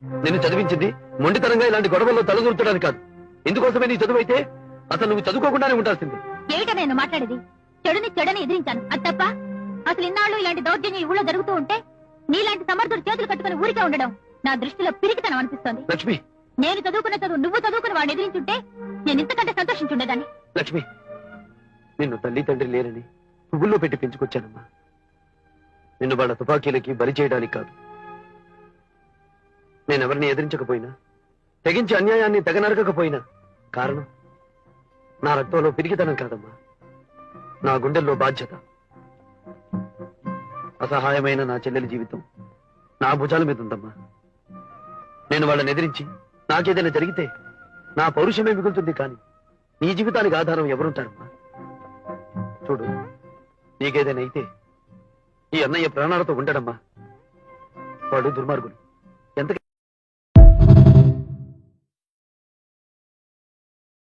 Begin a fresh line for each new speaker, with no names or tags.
నిన్ను చదివించింది మొండితనంగా ఇలాంటి గొడవల్లో తలదూర్చడానికి కాదు. ఎందుకోసమే నీ చదువు అయితే అసలు నువ్వు చదువుకోకుండానే ఉండాల్సింది.
ఏమిటా నేను మాట్లాడేది? చెడుని ఎదిరించాను, అది తప్ప? అసలు ఇన్నాళ్ళు ఇలాంటి దౌర్జన్యం ఈ ఊళ్ళో జరుగుతూ ఉంటే నీలాంటి సమర్థుడు చేతులు కట్టుకుని ఊరికే ఉండడం నా దృష్టిలో పిరికితనం అనిపిస్తోంది.
లక్ష్మి,
నేను చదువుకున్న చదువు నువ్వు చదువుకుని వాడిని ఎదిరించుంటే నేను ఇంతకంటే సంతోషించుండేదాన్ని.
లక్ష్మి, నిన్ను తల్లి తండ్రి లేరని పువ్వుల్లో పెట్టి పెంచుకొచ్చానమ్మా. నిన్ను వాళ్ళ తుపాకీలకి బలి చేయడానికి కాదు. నేనెవరిని ఎదిరించకపోయినా, తెగించి అన్యాయాన్ని తెగనరగకపోయినా కారణం నా రక్తంలో పిరికితనం కాదమ్మా, నా గుండెల్లో బాధ్యత. అసహాయమైన నా చెల్లెలి జీవితం నా భుజాల మీద ఉందమ్మా. నేను వాళ్ళని ఎదిరించి నాకేదైనా జరిగితే నా పౌరుషమే మిగులుతుంది, కానీ నీ జీవితానికి ఆధారం ఎవరుంటారమ్మా? చూడు, నీకేదైనా అయితే ఈ అన్నయ్య ప్రాణాలతో ఉండడమ్మా. వాడు దుర్మార్గుడు.